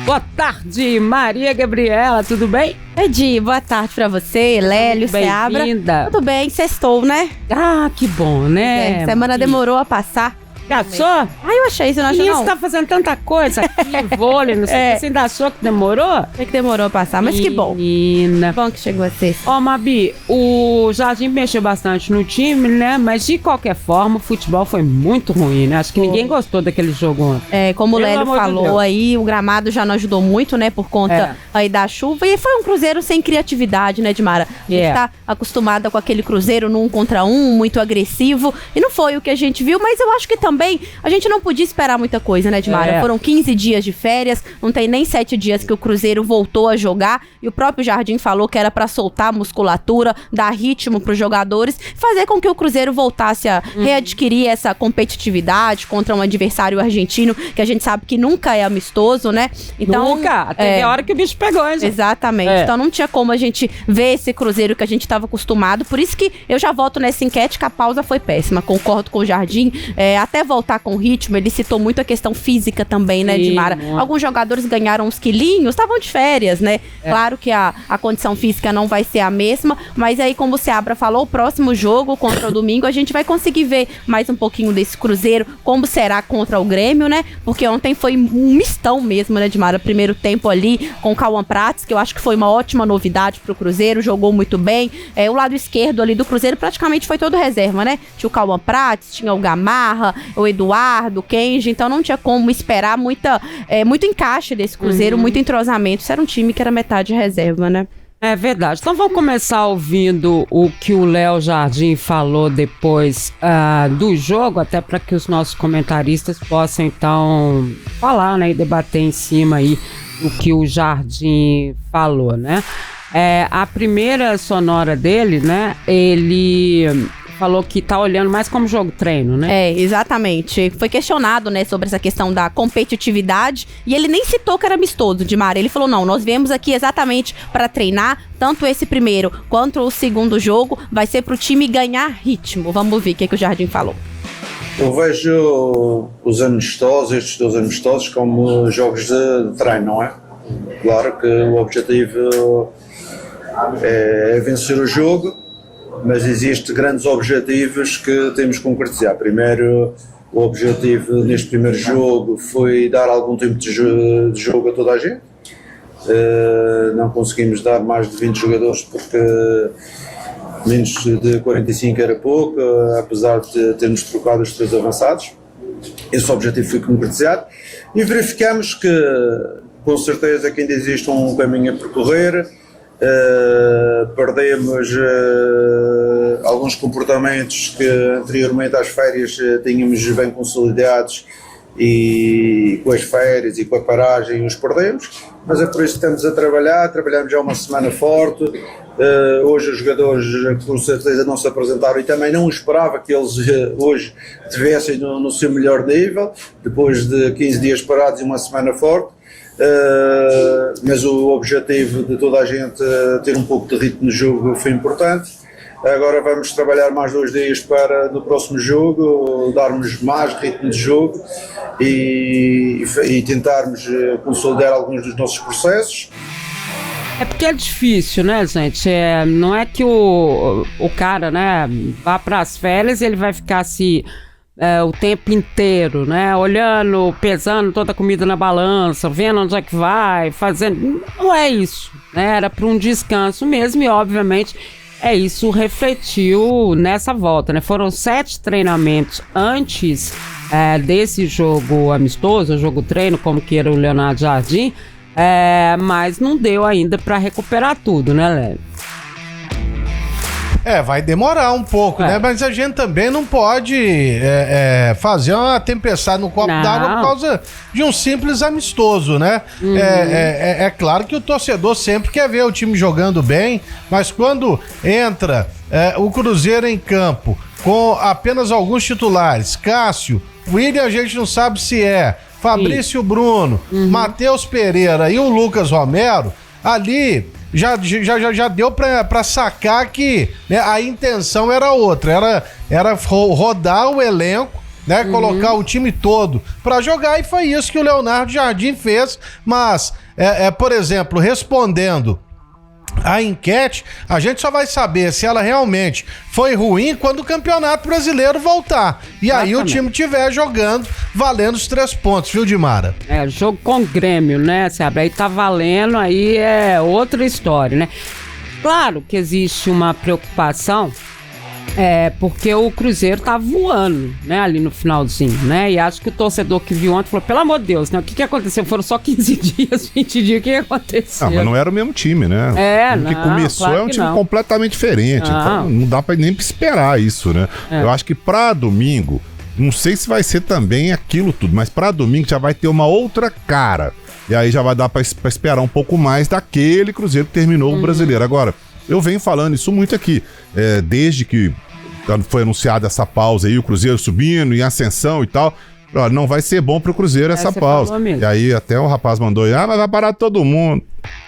Boa tarde, Maria Gabriela, tudo bem? Edi, boa tarde pra você, Lélio, Seabra. Bem-vinda. Tudo bem, sextou, né? Ah, que bom, né? Semana demorou a passar. Achou? Eu achei, você não achou, não? Você tá fazendo tanta coisa aqui, vôlei, não sei o que, você ainda achou que demorou? Sei que demorou a passar, mas que bom. Menina. Bom que chegou a sexta. Ó, Mabi, o Jardim mexeu bastante no time, né? Mas de qualquer forma, o futebol foi muito ruim, né? Acho que ninguém gostou daquele jogo ontem. Como o Pelo Lélio amor de falou Deus. aí, o gramado já não ajudou muito, né? Por conta aí da chuva. E foi um Cruzeiro sem criatividade, né, Dimara? A gente tá acostumada com aquele Cruzeiro no 1 contra 1, muito agressivo. E não foi o que a gente viu, mas eu acho que também a gente não podia esperar muita coisa, né, Dimara? Foram 15 dias de férias, não tem nem 7 dias que o Cruzeiro voltou a jogar. E o próprio Jardim falou que era pra soltar a musculatura, dar ritmo pros jogadores, fazer com que o Cruzeiro voltasse a readquirir essa competitividade contra um adversário argentino, que a gente sabe que nunca é amistoso, né? Então, nunca, teve a hora que o bicho pegou, hein, gente? Exatamente. Então não tinha como a gente ver esse Cruzeiro que a gente estava acostumado. Por isso que eu já volto nessa enquete que a pausa foi péssima. Concordo com o Jardim. Até voltar com o ritmo, ele citou muito a questão física também, né, Dimara? Alguns jogadores ganharam uns quilinhos, estavam de férias, né? Claro que a condição física não vai ser a mesma, mas aí, como o Seabra falou, o próximo jogo contra o Domingo, a gente vai conseguir ver mais um pouquinho desse Cruzeiro, como será contra o Grêmio, né? Porque ontem foi um mistão mesmo, né, Dimara? Primeiro tempo ali com o Cauã Prats, que eu acho que foi uma ótima novidade pro Cruzeiro, jogou muito bem. O lado esquerdo ali do Cruzeiro praticamente foi todo reserva, né? Tinha o Cauã Prats, tinha o Gamarra, o Eduardo, o Kenji, então não tinha como esperar muito encaixe desse Cruzeiro, muito entrosamento. Isso era um time que era metade reserva, né? É verdade. Então vamos começar ouvindo o que o Léo Jardim falou depois do jogo, até para que os nossos comentaristas possam então falar, né, e debater em cima aí do que o Jardim falou, né? A primeira sonora dele, né, ele falou que tá olhando mais como jogo treino, né? Exatamente. Foi questionado, né, sobre essa questão da competitividade e ele nem citou que era amistoso, Dimara. Ele falou, não, nós viemos aqui exatamente para treinar, tanto esse primeiro quanto o segundo jogo vai ser pro time ganhar ritmo. Vamos ouvir o que o Jardim falou. Eu vejo os amistosos, estes 2 amistosos, como jogos de treino, não é? Claro que o objetivo é vencer o jogo, mas existem grandes objetivos que temos que concretizar. Primeiro, o objetivo neste primeiro jogo foi dar algum tempo de jogo a toda a gente. Não conseguimos dar mais de 20 jogadores porque menos de 45 era pouco, apesar de termos trocado os 3 avançados. Esse objetivo foi concretizado e verificamos que, com certeza, que ainda existe um caminho a percorrer. Perdemos alguns comportamentos que anteriormente às férias tínhamos bem consolidados e com as férias e com a paragem os perdemos, mas é por isso que estamos a trabalhamos já uma semana forte. Hoje os jogadores com certeza não se apresentaram e também não esperava que eles hoje estivessem no seu melhor nível, depois de 15 dias parados e uma semana forte. Mas o objetivo de toda a gente ter um pouco de ritmo no jogo foi importante. Agora vamos trabalhar mais 2 dias para no próximo jogo darmos mais ritmo de jogo e tentarmos consolidar alguns dos nossos processos. É porque é difícil, né, gente? Não é que o cara, né, vá para as férias e ele vai ficar assim o tempo inteiro, né? Olhando, pesando toda a comida na balança, vendo onde é que vai, fazendo. Não é isso, né? Era para um descanso mesmo e, obviamente, isso refletiu nessa volta, né? Foram 7 treinamentos antes desse jogo amistoso, jogo treino, como que era o Leonardo Jardim, mas não deu ainda para recuperar tudo, né, Léo? Vai demorar um pouco, né? Mas a gente também não pode fazer uma tempestade no copo d'água por causa de um simples amistoso, né? É claro que o torcedor sempre quer ver o time jogando bem, mas quando entra o Cruzeiro em campo com apenas alguns titulares, Cássio, William a gente não sabe se Fabrício Bruno, Matheus Pereira e o Lucas Romero, ali já deu pra sacar que, né, a intenção era outra, era rodar o elenco né? Colocar o time todo pra jogar, e foi isso que o Leonardo Jardim fez. Mas, por exemplo, respondendo a enquete, a gente só vai saber se ela realmente foi ruim quando o Campeonato Brasileiro voltar. E aí o time estiver jogando, valendo os 3 pontos, viu, Dimara? Jogo com o Grêmio, né, sabe? Aí tá valendo, aí é outra história, né? Claro que existe uma preocupação, porque o Cruzeiro tá voando, né, ali no finalzinho, né? E acho que o torcedor que viu ontem falou, pelo amor de Deus, né? O que aconteceu? Foram só 15 dias, 20 dias, o que aconteceu? Mas não era o mesmo time, né? O time que começou claro é um time completamente diferente. Então não dá nem pra esperar isso, né? Eu acho que pra domingo, não sei se vai ser também aquilo tudo, mas pra domingo já vai ter uma outra cara. E aí já vai dar pra esperar um pouco mais daquele Cruzeiro que terminou o Brasileiro. Agora, eu venho falando isso muito aqui, desde que foi anunciada essa pausa aí, o Cruzeiro subindo em ascensão e tal. Olha, não vai ser bom pro Cruzeiro essa pausa. E aí até o rapaz mandou, mas vai parar todo mundo.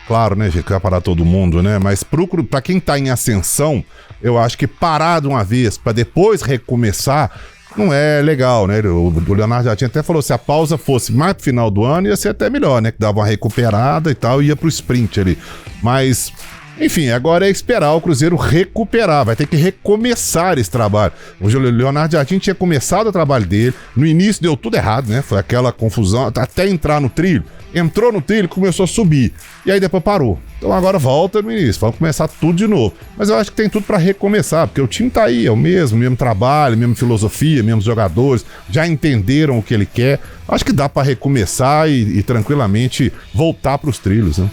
Claro, né, gente, que vai parar todo mundo, né? Mas pra quem tá em ascensão, eu acho que parar de uma vez pra depois recomeçar não é legal, né? O Leonardo Jardim até falou, se a pausa fosse mais pro final do ano, ia ser até melhor, né? Que dava uma recuperada e tal, ia pro sprint ali. Mas... enfim, agora é esperar o Cruzeiro recuperar, vai ter que recomeçar esse trabalho. O Leonardo Jardim tinha começado o trabalho dele, no início deu tudo errado, né? Foi aquela confusão, até entrar no trilho. Entrou no trilho, começou a subir, e aí depois parou. Então agora volta no início, vamos começar tudo de novo. Mas eu acho que tem tudo pra recomeçar, porque o time tá aí, é o mesmo trabalho, mesma filosofia, mesmos jogadores, já entenderam o que ele quer. Acho que dá pra recomeçar e tranquilamente voltar pros trilhos, né?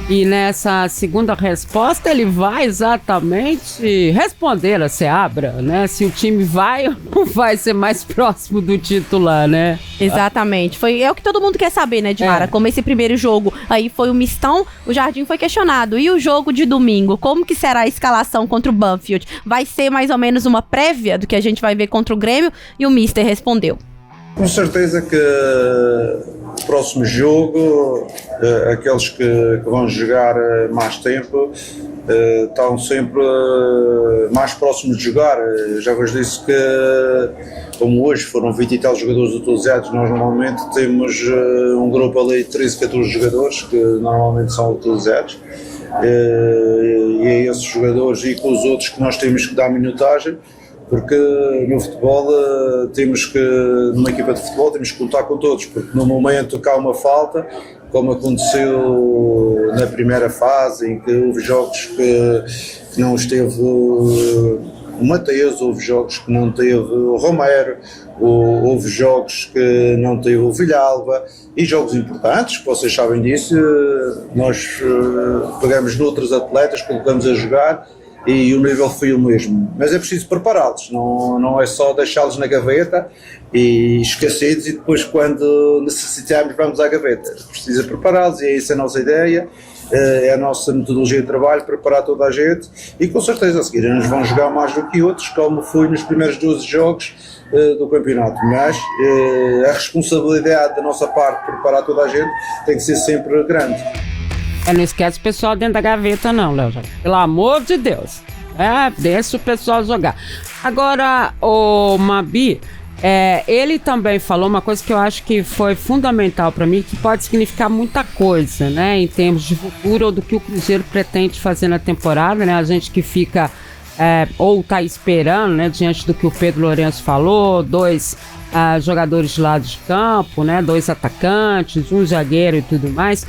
E nessa segunda resposta, ele vai exatamente responder a Seabra, né? Se o time vai ou não vai ser mais próximo do titular, né? Exatamente. É o que todo mundo quer saber, né, Dimara? Como esse primeiro jogo aí foi um mistão, o Jardim foi questionado. E o jogo de domingo, como que será a escalação contra o Banfield? Vai ser mais ou menos uma prévia do que a gente vai ver contra o Grêmio? E o Mister respondeu. Com certeza que o próximo jogo, aqueles que vão jogar mais tempo, estão sempre mais próximos de jogar. Já vos disse que, como hoje foram 20 e tal jogadores utilizados, nós normalmente temos um grupo ali de 13, 14 jogadores que normalmente são utilizados. E é esses jogadores e com os outros que nós temos que dar minutagem. Porque no futebol numa equipa de futebol temos que contar com todos, porque no momento que há uma falta, como aconteceu na primeira fase, em que houve jogos que não esteve o Mateus, houve jogos que não teve o Romero, houve jogos que não teve o Villalba, e jogos importantes, que vocês sabem disso, nós pegamos noutros atletas, colocamos a jogar, e o nível foi o mesmo, mas é preciso prepará-los, não é só deixá-los na gaveta e esquecidos e depois quando necessitarmos vamos à gaveta. Precisa prepará-los e é essa a nossa ideia, é a nossa metodologia de trabalho, preparar toda a gente, e com certeza a seguir uns vão jogar mais do que outros, como foi nos primeiros 12 jogos do campeonato, mas a responsabilidade da nossa parte de preparar toda a gente tem que ser sempre grande. Não esquece o pessoal dentro da gaveta não, Léo. Pelo amor de Deus. Deixa o pessoal jogar. Agora, o Mabi, ele também falou uma coisa que eu acho que foi fundamental para mim, que pode significar muita coisa, né? Em termos de futuro ou do que o Cruzeiro pretende fazer na temporada, né? A gente que fica, ou tá esperando, né? Diante do que o Pedro Lourenço falou, 2 jogadores de lado de campo, né? 2 atacantes, um zagueiro e tudo mais.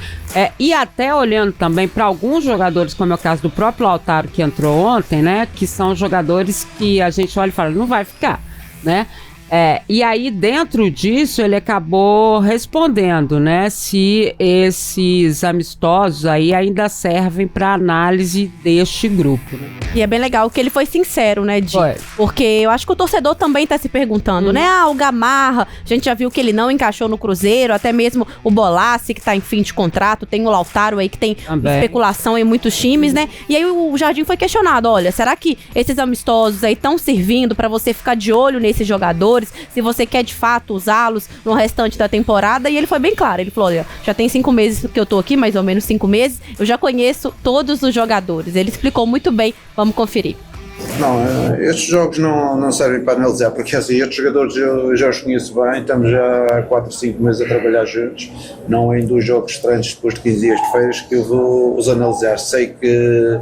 E até olhando também para alguns jogadores, como é o caso do próprio Lautaro que entrou ontem, né? Que são jogadores que a gente olha e fala, não vai ficar, né? E aí dentro disso ele acabou respondendo, né, se esses amistosos aí ainda servem para análise deste grupo, né? E é bem legal que ele foi sincero, né, Di? Porque eu acho que o torcedor também tá se perguntando, né, o Gamarra, a gente já viu que ele não encaixou no Cruzeiro, até mesmo o Bolassi que tá em fim de contrato, tem o Lautaro aí que tem especulação em muitos times, né, e aí o Jardim foi questionado, olha, será que esses amistosos aí estão servindo para você ficar de olho nesses jogadores, se você quer de fato usá-los no restante da temporada? E ele foi bem claro, ele falou, olha, já tem 5 meses que eu tô aqui, mais ou menos 5 meses, eu já conheço todos os jogadores. Ele explicou muito bem, vamos conferir. Não, estes jogos não servem para analisar, porque assim, estes jogadores eu já os conheço bem, estamos já há 4 ou 5 meses a trabalhar juntos, não é em 2 jogos estranhos depois de 15 dias de férias que eu vou os analisar. Sei que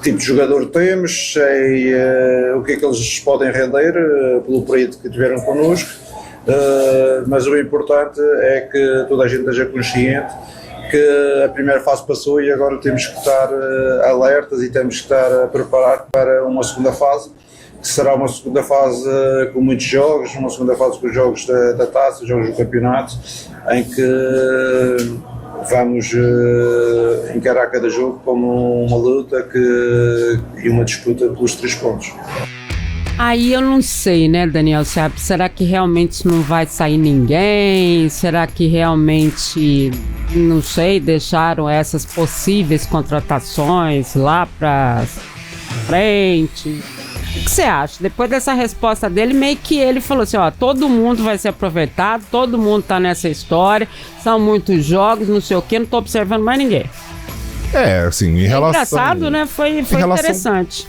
tipo de jogador temos, sei o que é que eles podem render pelo período que tiveram connosco, mas o importante é que toda a gente esteja consciente que a primeira fase passou e agora temos que estar alertas e temos que estar a preparar para uma segunda fase, que será uma segunda fase com muitos jogos, uma segunda fase com os jogos da taça, jogos do campeonato, em que vamos encarar cada jogo como uma luta e uma disputa pelos 3 pontos. Aí eu não sei, né, Daniel? Será que realmente não vai sair ninguém? Será que realmente, não sei, deixaram essas possíveis contratações lá pra frente? O que você acha? Depois dessa resposta dele, meio que ele falou assim, ó, todo mundo vai ser aproveitado, todo mundo tá nessa história, são muitos jogos, não sei o quê, não tô observando mais ninguém. Assim, em relação... engraçado, né? Foi interessante.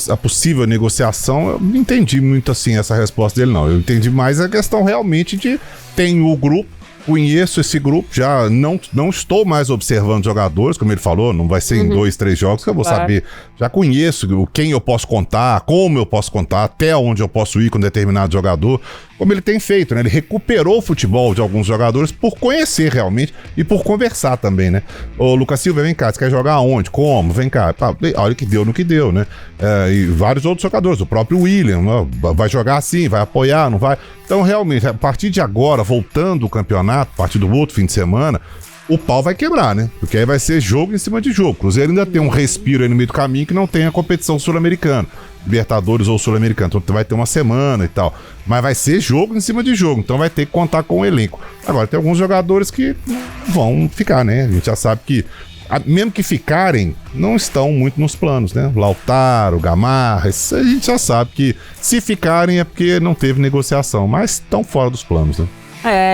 A possível negociação, eu não entendi muito assim essa resposta dele, não. Eu entendi mais a questão realmente de tem o grupo, conheço esse grupo, já não estou mais observando jogadores, como ele falou, não vai ser em 2, 3 jogos que eu vou saber. Já conheço quem eu posso contar, como eu posso contar, até onde eu posso ir com determinado jogador, como ele tem feito, né? Ele recuperou o futebol de alguns jogadores por conhecer realmente e por conversar também, né? Ô, Lucas Silva, vem cá, você quer jogar aonde? Como? Vem cá. Olha que deu no que deu, né? E vários outros jogadores, o próprio William, vai jogar assim, vai apoiar, não vai... Então, realmente, a partir de agora, voltando o campeonato, a partir do outro fim de semana, o pau vai quebrar, né? Porque aí vai ser jogo em cima de jogo. O Cruzeiro ainda tem um respiro aí no meio do caminho que não tem a competição sul-americana. Libertadores ou Sul-Americano. Então vai ter uma semana e tal. Mas vai ser jogo em cima de jogo. Então vai ter que contar com o elenco. Agora, tem alguns jogadores que vão ficar, né? A gente já sabe que, mesmo que ficarem, não estão muito nos planos, né? Lautaro, Gamarra, a gente já sabe que se ficarem é porque não teve negociação. Mas estão fora dos planos, né?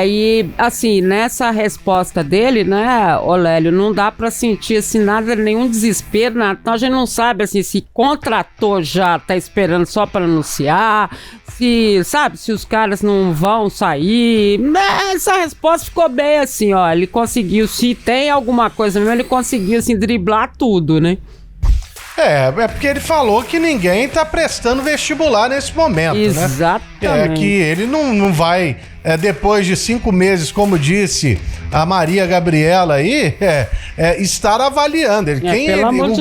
E assim, nessa resposta dele, né, Olélio, não dá pra sentir assim, nada, nenhum desespero, nada. Então a gente não sabe assim, se contratou já, tá esperando só pra anunciar, se os caras não vão sair. Essa resposta ficou bem assim, ó, ele conseguiu, se tem alguma coisa mesmo, ele conseguiu assim, driblar tudo, né? É porque ele falou que ninguém tá prestando vestibular nesse momento, Exatamente. né? Que ele não vai, depois de 5 meses, como disse a Maria Gabriela aí, estar avaliando.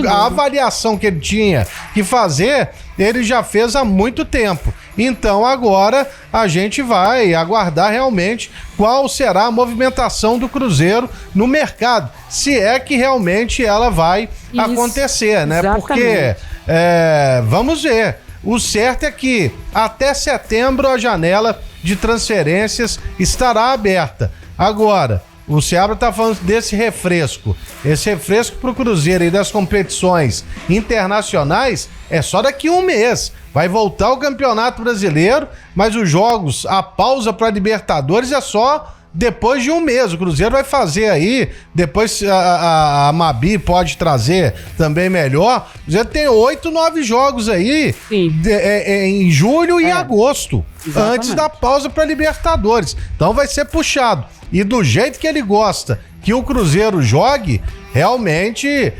A avaliação que ele tinha que fazer, ele já fez há muito tempo. Então agora a gente vai aguardar realmente qual será a movimentação do Cruzeiro no mercado, se é que realmente ela vai acontecer, né? Exatamente. Porque vamos ver. O certo é que até setembro a janela de transferências estará aberta. Agora, o Seabra tá falando desse refresco. Esse refresco pro Cruzeiro e das competições internacionais é só daqui a 1 mês. Vai voltar o Campeonato Brasileiro, mas os jogos, a pausa para Libertadores é só depois de 1 mês. O Cruzeiro vai fazer aí, depois a Mabi pode trazer também melhor. O Cruzeiro tem 8, 9 jogos aí em julho e agosto, Exatamente. Antes da pausa para Libertadores. Então vai ser puxado. E do jeito que ele gosta que o Cruzeiro jogue, realmente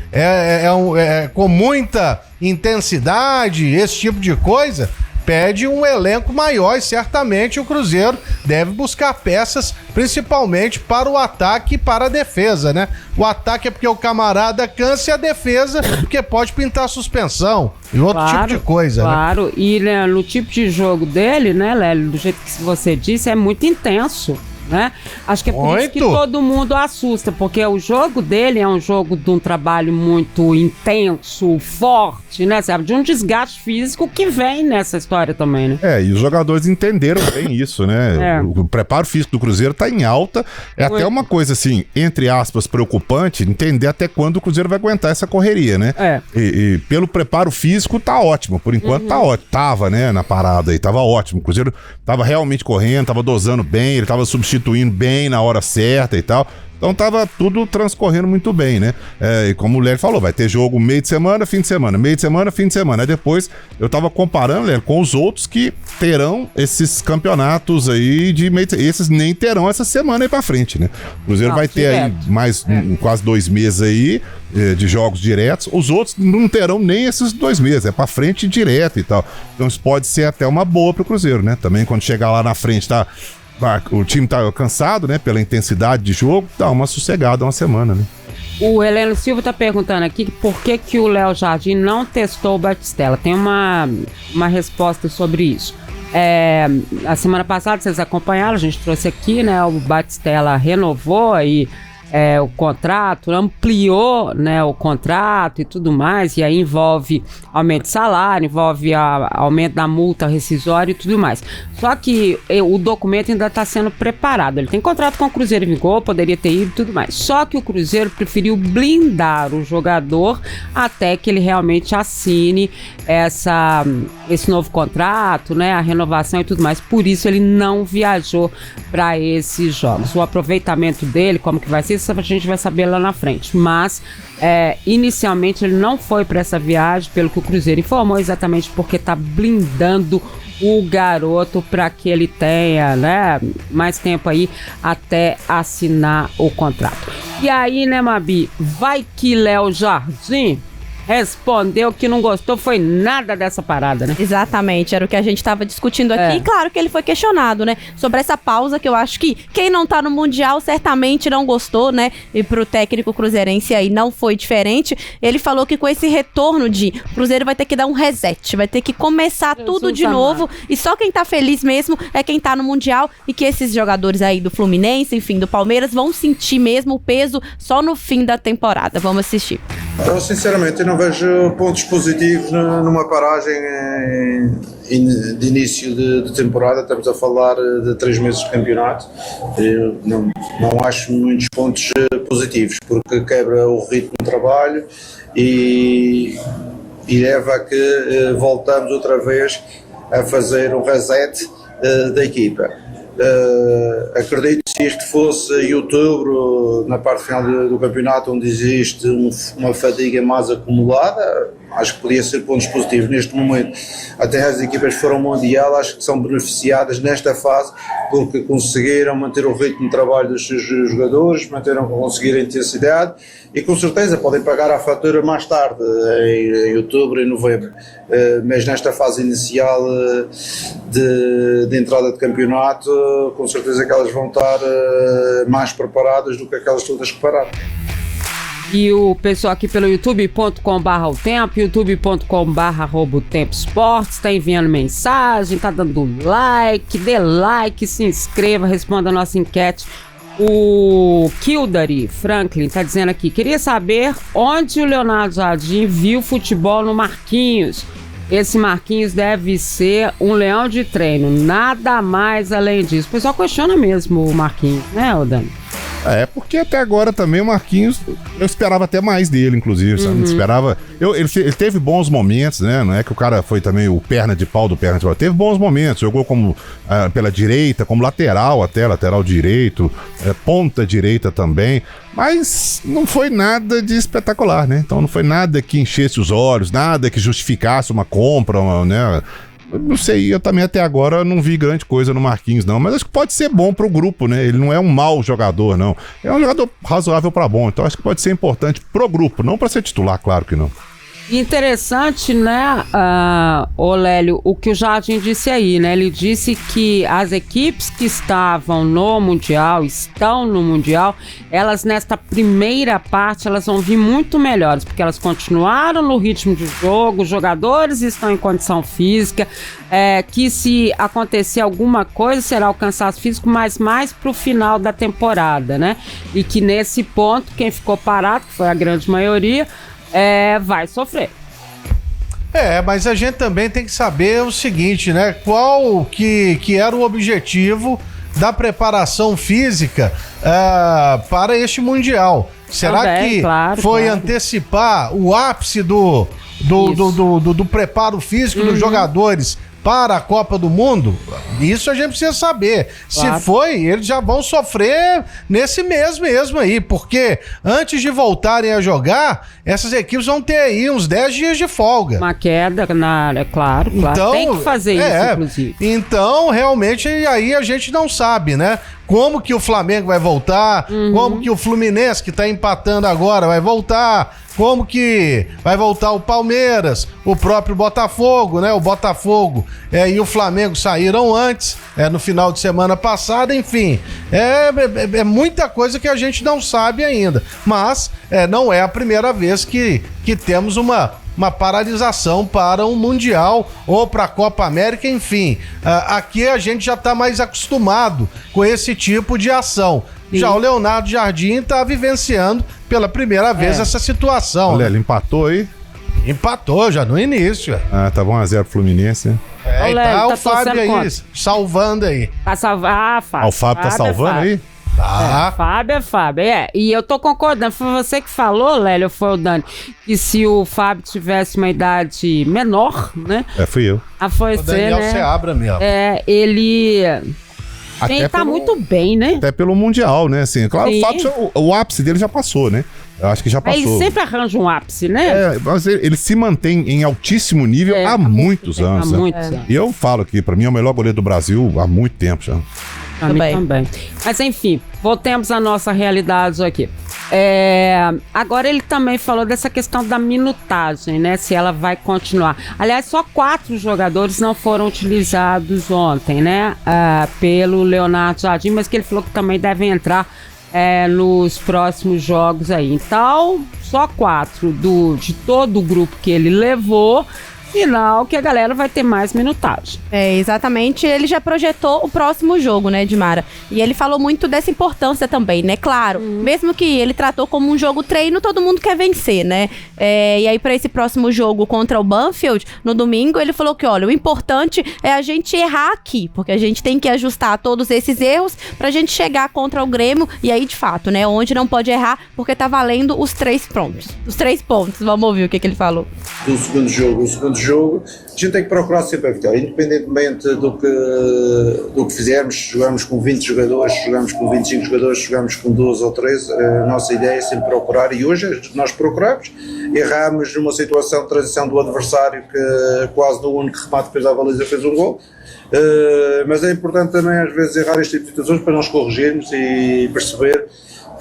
com muita intensidade, esse tipo de coisa, pede um elenco maior e certamente o Cruzeiro deve buscar peças, principalmente para o ataque e para a defesa, né? O ataque é porque o camarada cansa e a defesa porque pode pintar suspensão e outro tipo de coisa, Claro, e né, no tipo de jogo dele, né, Lélio, do jeito que você disse, é muito intenso. Né? Acho que é por isso que todo mundo assusta, porque o jogo dele é um jogo de um trabalho muito intenso, forte, né? Sabe? De um desgaste físico que vem nessa história também, né? E os jogadores entenderam bem isso, né? O preparo físico do Cruzeiro tá em alta. Até uma coisa assim, entre aspas, preocupante, entender até quando o Cruzeiro vai aguentar essa correria, né? E pelo preparo físico tá ótimo, por enquanto tá ótimo. Tava, né, na parada aí, tava ótimo. O Cruzeiro tava realmente correndo, tava dosando bem, ele tava substituindo substituindo bem na hora certa e tal. Então tava tudo transcorrendo muito bem, né? E como o Léo falou, vai ter jogo meio de semana, fim de semana, meio de semana, fim de semana. Aí depois eu tava comparando, Léo, com os outros que terão esses campeonatos aí de meio de... Esses nem terão essa semana aí pra frente, né? O Cruzeiro vai ter aí mais quase 2 meses aí de jogos diretos. Os outros não terão nem esses 2 meses, é pra frente direto e tal. Então isso pode ser até uma boa pro Cruzeiro, né? Também quando chegar lá na frente, o time tá cansado, né? Pela intensidade de jogo, dá uma sossegada uma semana, né? O Heleno Silva tá perguntando aqui por que o Léo Jardim não testou o Batistella. Tem uma resposta sobre isso. A semana passada, vocês acompanharam, a gente trouxe aqui, né? O Batistella renovou aí o contrato, ampliou, né, o contrato e tudo mais, e aí envolve aumento de salário, envolve aumento da multa rescisória e tudo mais. Só que o documento ainda está sendo preparado. Ele tem contrato com o Cruzeiro em vigor, poderia ter ido e tudo mais. Só que o Cruzeiro preferiu blindar o jogador até que ele realmente assine esse novo contrato, né, a renovação e tudo mais. Por isso ele não viajou para esses jogos. O aproveitamento dele, como que vai ser, isso a gente vai saber lá na frente. Mas inicialmente ele não foi para essa viagem, pelo que o Cruzeiro informou, exatamente porque está blindando o garoto para que ele tenha, né, mais tempo aí até assinar o contrato. E aí, né, Mabi, vai que Léo Jardim respondeu que não gostou foi nada dessa parada, né? Exatamente, era o que a gente estava discutindo aqui. E claro que ele foi questionado, né? Sobre essa pausa, que eu acho que quem não tá no Mundial certamente não gostou, né? E pro técnico cruzeirense aí não foi diferente. Ele falou que com esse retorno o Cruzeiro vai ter que dar um reset, vai ter que começar tudo de novo. E só quem tá feliz mesmo é quem tá no Mundial, e que esses jogadores aí do Fluminense, enfim, do Palmeiras, vão sentir mesmo o peso só no fim da temporada. Vamos assistir. Eu, sinceramente, eu não vejo pontos positivos numa paragem de início de temporada. Estamos a falar de 3 meses de campeonato. Eu não acho muitos pontos positivos, porque quebra o ritmo de trabalho e leva a que voltamos outra vez a fazer um reset da equipa. Acredito que se isto fosse outubro, na parte final do campeonato, onde existe uma fadiga mais acumulada, acho que podia ser pontos positivos. Neste momento, até as equipas que foram ao Mundial, acho que são beneficiadas nesta fase, porque conseguiram manter o ritmo de trabalho dos seus jogadores, conseguiram a intensidade, e com certeza podem pagar a fatura mais tarde, em outubro e novembro. Mas nesta fase inicial de entrada de campeonato, com certeza que elas vão estar mais preparadas do que aquelas todas que pararam. E o pessoal aqui pelo youtube.com/otempo, youtube.com/robotempo esportes, tá enviando mensagem, tá dando like, dê like, se inscreva, responda a nossa enquete. O Kildare Franklin tá dizendo aqui: queria saber onde o Leonardo Jardim viu futebol no Marquinhos. Esse Marquinhos deve ser um leão de treino, nada mais além disso. O pessoal questiona mesmo o Marquinhos, né, Dani? Porque até agora também o Marquinhos, eu esperava até mais dele, inclusive, sabe? Esperava. Ele teve bons momentos, né? Não é que o cara foi também o perna de pau do perna de pau. Teve bons momentos, jogou como pela direita, como lateral direito, ponta direita também. Mas não foi nada de espetacular, né? Então não foi nada que enchesse os olhos, nada que justificasse uma compra, né? Não sei, eu também até agora não vi grande coisa no Marquinhos, não. Mas acho que pode ser bom pro grupo, né? Ele não é um mau jogador, não. É um jogador razoável pra bom. Então acho que pode ser importante pro grupo, não pra ser titular, claro que não. Interessante, né, Lélio, o que o Jardim disse aí, né? Ele disse que as equipes que estavam no Mundial, estão no Mundial, elas nesta primeira parte, elas vão vir muito melhores, porque elas continuaram no ritmo de jogo, os jogadores estão em condição física, que se acontecer alguma coisa, será o cansaço físico, mas mais pro final da temporada, né? E que nesse ponto, quem ficou parado, que foi a grande maioria, vai sofrer. Mas a gente também tem que saber o seguinte, né? Qual que era o objetivo da preparação física para este Mundial? Será também, que foi antecipar o ápice do preparo físico dos jogadores para a Copa do Mundo? Isso a gente precisa saber. Claro. Se foi, eles já vão sofrer nesse mês mesmo aí, porque antes de voltarem a jogar, essas equipes vão ter aí uns 10 dias de folga. Uma queda na área, claro. Então, tem que fazer isso, inclusive. Então, realmente, aí a gente não sabe, né? Como que o Flamengo vai voltar, como que o Fluminense, que tá empatando agora, vai voltar, como que vai voltar o Palmeiras, o próprio Botafogo, né? O Botafogo e o Flamengo saíram antes, no final de semana passada, enfim. É muita coisa que a gente não sabe ainda, mas não é a primeira vez que temos uma paralisação para um Mundial ou para a Copa América, enfim. Aqui a gente já está mais acostumado com esse tipo de ação. Sim. Já o Leonardo Jardim está vivenciando pela primeira vez essa situação. Olha, ele empatou aí? Empatou já no início. Tá 1-0 pro Fluminense, né? Tá o Fábio aí, salvando aí. Tá salvando, Fábio. O Fábio tá salvando aí? Fábio é Fábio, E eu tô concordando, foi você que falou, Lélio, foi o Dani, que se o Fábio tivesse uma idade menor, né? Fui eu. Foi o Daniel Seabra mesmo. Ele tá muito bem, né? Até pelo Mundial, né? Assim, claro, o Fábio, o ápice dele já passou, né? Eu acho que já passou. Ele sempre arranja um ápice, né? Mas ele se mantém em altíssimo nível há muitos anos. Há muitos anos. E eu falo que, pra mim, é o melhor goleiro do Brasil há muito tempo já. Pra mim também. Mas enfim, voltemos à nossa realidade aqui. Agora ele também falou dessa questão da minutagem, né? Se ela vai continuar. Aliás, só 4 jogadores não foram utilizados ontem, né? Pelo Leonardo Jardim, mas que ele falou que também devem entrar nos próximos jogos aí. Então, só 4 de todo o grupo que ele levou. Final que a galera vai ter mais minutagem. Exatamente. Ele já projetou o próximo jogo, né, Dimara? E ele falou muito dessa importância também, né? Claro, mesmo que ele tratou como um jogo treino, todo mundo quer vencer, né? E aí, para esse próximo jogo contra o Banfield, no domingo, ele falou que, olha, o importante é a gente errar aqui, porque a gente tem que ajustar todos esses erros pra gente chegar contra o Grêmio, e aí, de fato, né, onde não pode errar, porque tá valendo os 3 pontos. Os 3 pontos. Vamos ouvir o que ele falou. O segundo jogo, a gente tem que procurar sempre a vitória, independentemente do que fizermos. Jogamos com 20 jogadores, jogamos com 25 jogadores, jogamos com 12 ou 13, a nossa ideia é sempre procurar, e hoje nós procuramos. Erramos numa situação de transição do adversário que quase no único remate depois da baliza fez um gol, mas é importante também às vezes errar este tipo de situações para nós corrigirmos e perceber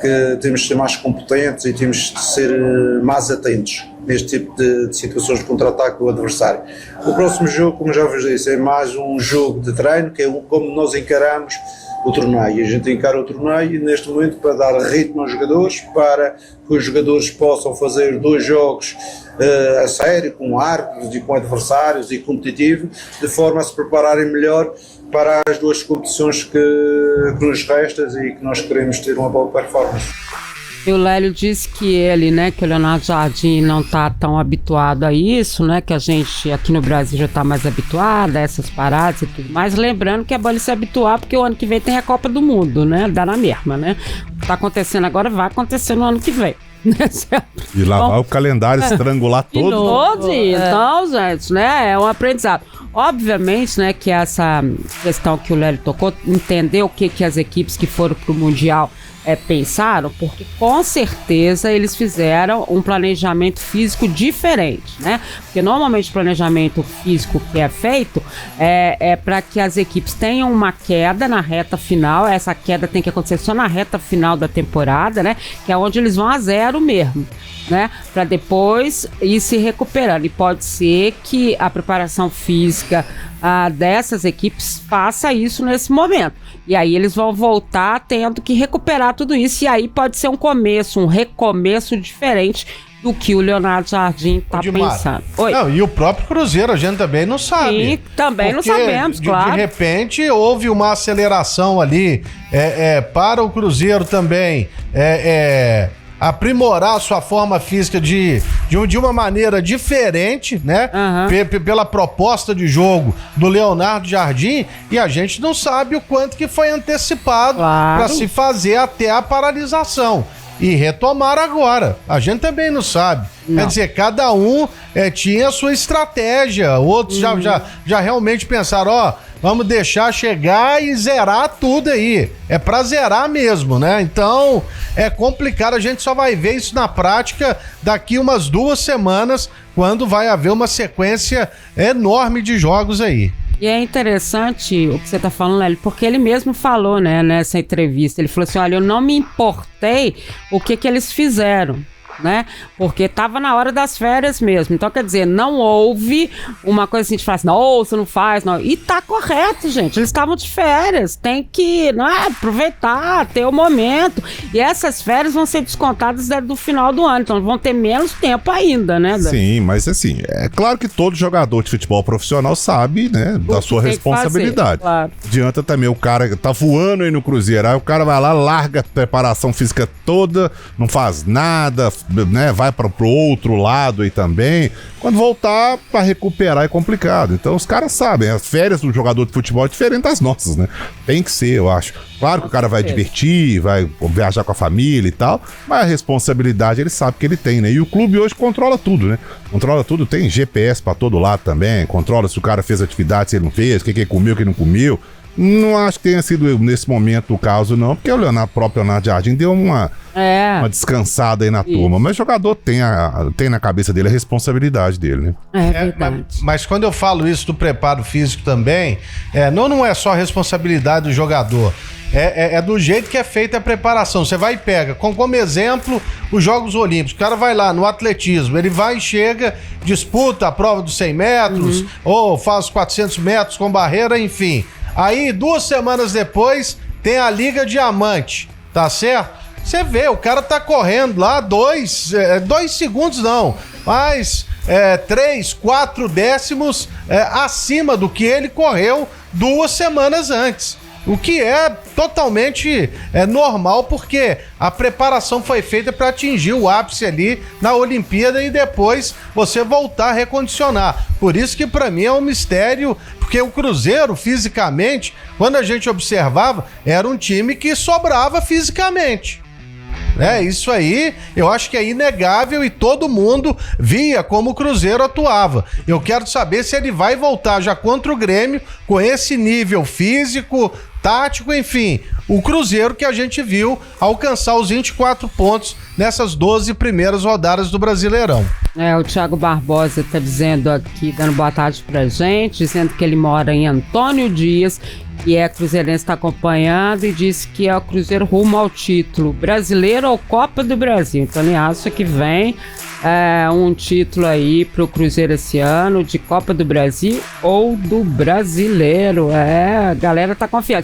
que temos de ser mais competentes e temos de ser mais atentos neste tipo de situações de contra-ataque do adversário. O próximo jogo, como já vos disse, é mais um jogo de treino, que é como nós encaramos o torneio. A gente encara o torneio neste momento para dar ritmo aos jogadores, para que os jogadores possam fazer 2 jogos a sério, com árbitros e com adversários e competitivo, de forma a se prepararem melhor para as 2 competições que nos restam e que nós queremos ter uma boa performance. E o Lélio disse que ele, né, que o Leonardo Jardim não está tão habituado a isso, né, que a gente aqui no Brasil já está mais habituado a essas paradas e tudo mais. Lembrando que é bom ele se habituar, porque o ano que vem tem a Copa do Mundo, né, dá na mesma, né. O que está acontecendo agora vai acontecer no ano que vem. E lá vai o calendário estrangular todo. Então, gente, né, é um aprendizado. Obviamente, né, que essa questão que o Lélio tocou, entender o que as equipes que foram pro Mundial pensaram, porque com certeza eles fizeram um planejamento físico diferente, né? Porque normalmente o planejamento físico que é feito é para que as equipes tenham uma queda na reta final. Essa queda tem que acontecer só na reta final da temporada, né? Que é onde eles vão a 0 mesmo, né? Para depois ir se recuperando. E pode ser que a preparação física dessas equipes faça isso nesse momento. E aí eles vão voltar tendo que recuperar tudo isso. E aí pode ser um recomeço diferente do que o Leonardo Jardim está pensando. Não, e o próprio Cruzeiro a gente também não sabe. Sim, também não sabemos, claro. De repente houve uma aceleração ali para o Cruzeiro também aprimorar a sua forma física de uma maneira diferente, né? Pela proposta de jogo do Leonardo Jardim, e a gente não sabe o quanto que foi antecipado para se fazer até a paralisação. e retomaram agora. A gente também não sabe. Não. Quer dizer, cada um tinha a sua estratégia. Outros já realmente pensaram, vamos deixar chegar e zerar tudo aí. É pra zerar mesmo, né? Então, é complicado. A gente só vai ver isso na prática daqui umas 2 semanas, quando vai haver uma sequência enorme de jogos aí. E é interessante o que você tá falando, Lélio, porque ele mesmo falou, né, nessa entrevista. Ele falou assim, olha, eu não me importei o que eles fizeram, né? Porque tava na hora das férias mesmo. Então, quer dizer, não houve uma coisa assim de falar assim, não, você não faz, não. E tá correto, gente. Eles estavam de férias. Tem que, aproveitar, ter o momento. E essas férias vão ser descontadas do final do ano. Então, vão ter menos tempo ainda, né? Sim, mas assim, é claro que todo jogador de futebol profissional sabe, né, da sua responsabilidade. Fazer, claro. Adianta também o cara tá voando aí no Cruzeiro, aí o cara vai lá, larga a preparação física toda, não faz nada, né, vai para pro outro lado aí também. Quando voltar para recuperar é complicado. Então os caras sabem, as férias do jogador de futebol é diferente das nossas, né? Tem que ser, eu acho. Claro que o cara vai divertir, vai viajar com a família e tal, mas a responsabilidade ele sabe que ele tem, né? E o clube hoje controla tudo, né? Controla tudo, tem GPS para todo lado também, controla se o cara fez atividade, se ele não fez, o que ele comeu, o que ele não comeu. Não acho que tenha sido nesse momento o caso, não, porque o próprio Leonardo Jardim deu uma descansada aí na turma. Mas o jogador tem na cabeça dele a responsabilidade dele, né? É verdade. Mas quando eu falo isso do preparo físico também, não é só a responsabilidade do jogador. É do jeito que é feita a preparação. Você vai e pega, como exemplo, os Jogos Olímpicos. O cara vai lá no atletismo, ele vai e chega, disputa a prova dos 100 metros, ou faz 400 metros com barreira, enfim. Aí, 2 semanas depois, tem a Liga Diamante, tá certo? Você vê, o cara tá correndo lá 2 segundos não, mas 3, 4 décimos acima do que ele correu 2 semanas antes. O que é totalmente normal, porque a preparação foi feita para atingir o ápice ali na Olimpíada e depois você voltar a recondicionar. Por isso que para mim é um mistério, porque o Cruzeiro, fisicamente, quando a gente observava, era um time que sobrava fisicamente. Isso aí eu acho que é inegável e todo mundo via como o Cruzeiro atuava. Eu quero saber se ele vai voltar já contra o Grêmio com esse nível físico, tático, enfim, o Cruzeiro que a gente viu alcançar os 24 pontos nessas 12 primeiras rodadas do Brasileirão. O Thiago Barbosa tá dizendo aqui, dando boa tarde pra gente, dizendo que ele mora em Antônio Dias, que é cruzeirense, está acompanhando e disse que é o Cruzeiro rumo ao título brasileiro ou Copa do Brasil. Então ele acha que vem um título aí pro Cruzeiro esse ano, de Copa do Brasil ou do Brasileiro. A galera tá confiante.